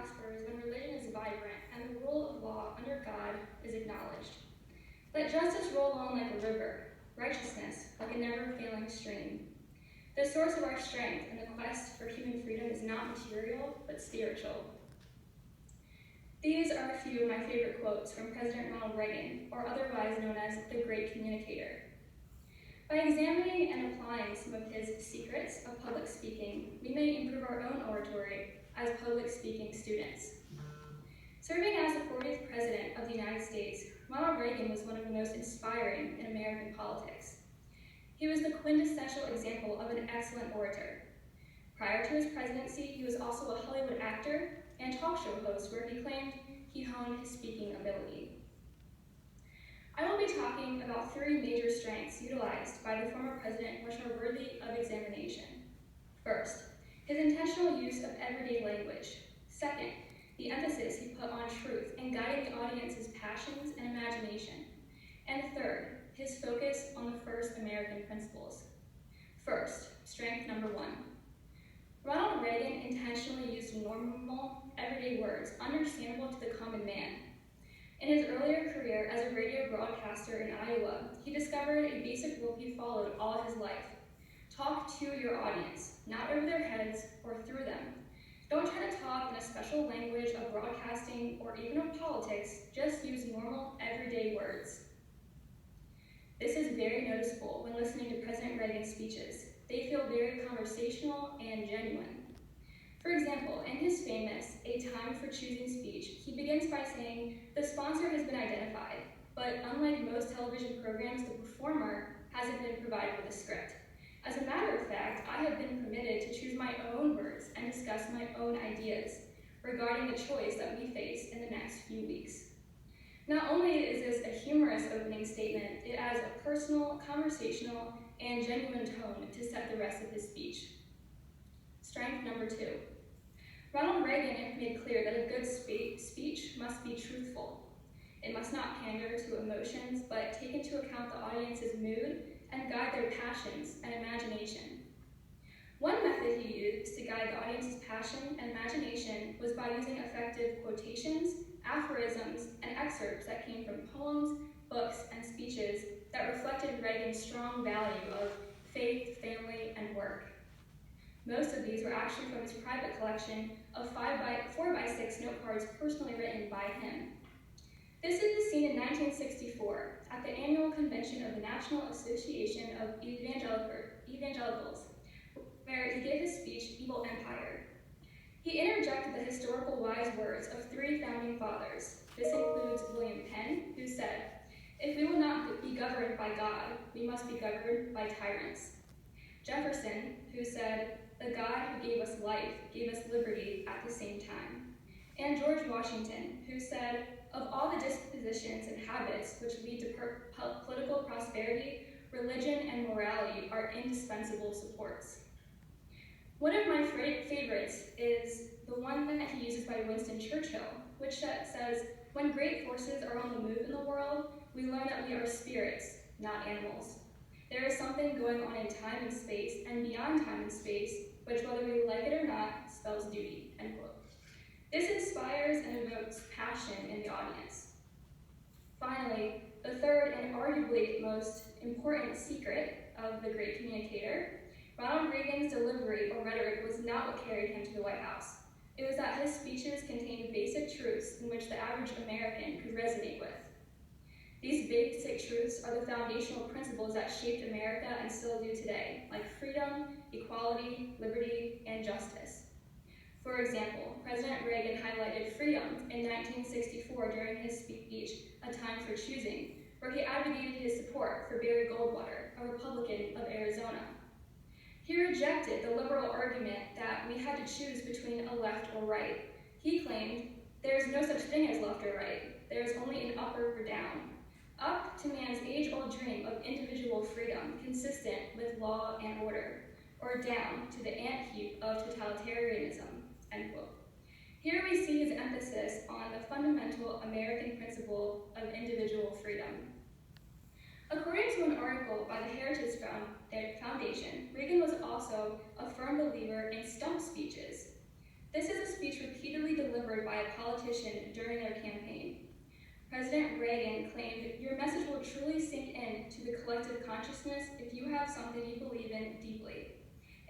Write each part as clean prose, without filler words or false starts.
prospers when religion is vibrant and the rule of law under God is acknowledged. Let justice roll on like a river, righteousness like a never-failing stream. The source of our strength in the quest for human freedom is not material, but spiritual. These are a few of my favorite quotes from President Ronald Reagan, or otherwise known as the Great Communicator. By examining and applying some of his secrets of public speaking, we may improve our own oratory as public speaking students. Serving as the 40th President of the United States, Ronald Reagan was one of the most inspiring in American politics. He was the quintessential example of an excellent orator. Prior to his presidency, he was also a Hollywood actor and talk show host where he claimed he honed his speaking ability. I will be talking about three major strengths utilized by the former president which are worthy of examination. First, his intentional use of everyday language. Second, the emphasis he put on truth and guiding the audience's passions and imagination. And third, his focus on the first American principles. First, strength number one. Ronald Reagan intentionally used normal, everyday words understandable to the common man. In his earlier career as a radio broadcaster in Iowa, he discovered a basic rule he followed all his life. Talk to your audience, not over their heads or through them. Don't try to talk in a special language of broadcasting or even of politics, just use normal, everyday words. This is very noticeable when listening to President Reagan's speeches. They feel very conversational and genuine. For example, in his famous A Time for Choosing speech, he begins by saying, "The sponsor has been identified, but unlike most television programs, the performer hasn't been provided with a script. As a matter of fact, I have been permitted to choose my own words and discuss my own ideas regarding the choice that we face in the next few weeks." Not only is this a humorous opening statement, it adds a personal, conversational, and genuine tone to set the rest of his speech. Strength number two. Ronald Reagan made clear that a good speech must be truthful. It must not pander to emotions, but take into account the audience's mood and guide their passions and imagination. One method he used to guide the audience's passion and imagination was by using effective quotations, aphorisms, and excerpts that came from poems, books, and speeches that reflected Reagan's strong value of faith, family, and work. Most of these were actually from his private collection of 4x6 note cards personally written by him. This is the scene in 1964 at the annual convention of the National Association of Evangelicals, where he gave his speech, Evil Empire. He interjected the historical wise words of three founding fathers. This includes William Penn, who said, "If we will not be governed by God, we must be governed by tyrants." Jefferson, who said, "The God who gave us life gave us liberty at the same time." And George Washington, who said, "Of all the dispositions and habits which lead to political prosperity, religion and morality are indispensable supports." One of my favorites is the one that he uses by Winston Churchill, which says, "When great forces are on the move in the world, we learn that we are spirits, not animals. There is something going on in time and space and beyond time and space, which whether we like it or not, spells duty," end quote. This inspires and evokes passion in the audience. Finally, the third and arguably most important secret of the Great Communicator, Ronald Reagan's delivery or rhetoric was not what carried him to the White House. It was that his speeches contained basic truths in which the average American could resonate with. These basic truths are the foundational principles that shaped America and still do today, like freedom, equality, liberty, and justice. For example, President Reagan highlighted freedom in 1964 during his speech, A Time for Choosing, where he advocated his support for Barry Goldwater, a Republican of Arizona. He rejected the liberal argument that we had to choose between a left or right. He claimed, "There is no such thing as left or right. There is only an up or down. Up to man's age-old dream of individual freedom consistent with law and order, or down to the ant-heap of totalitarianism," end quote. Here we see his emphasis on the fundamental American principle of individual freedom. According to an article by the Heritage Foundation, Reagan was also a firm believer in stump speeches. This is a speech repeatedly delivered by a politician during their campaign. President Reagan claimed, "Your message will truly sink into the collective consciousness if you have something you believe in deeply.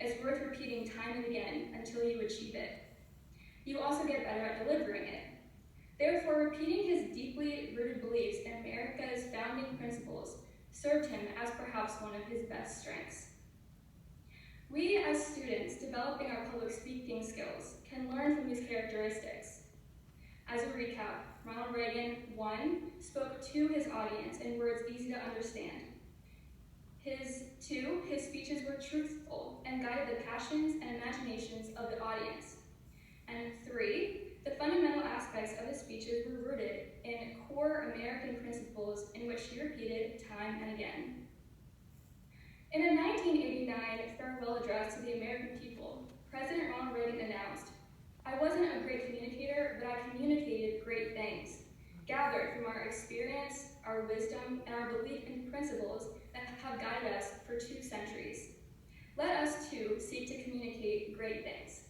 It's worth repeating time and again until you achieve it. You also get better at delivering it." Therefore, repeating his deeply rooted beliefs in America's founding principles served him as perhaps one of his best strengths. We, as students developing our public speaking skills, can learn from these characteristics. As a recap, Ronald Reagan, 1, spoke to his audience in words easy to understand. 2, his speeches were truthful and guided the passions and imaginations of the audience. And 3, the fundamental aspects of his speeches were rooted in core American principles in which he repeated time and again. In a 1989 farewell address to the American people, President Ronald Reagan announced, "I wasn't a great communicator, but I communicated great things, gathered from our experience, our wisdom, and our belief in principles that have guided us for 2 centuries. Let us, too, seek to communicate great things."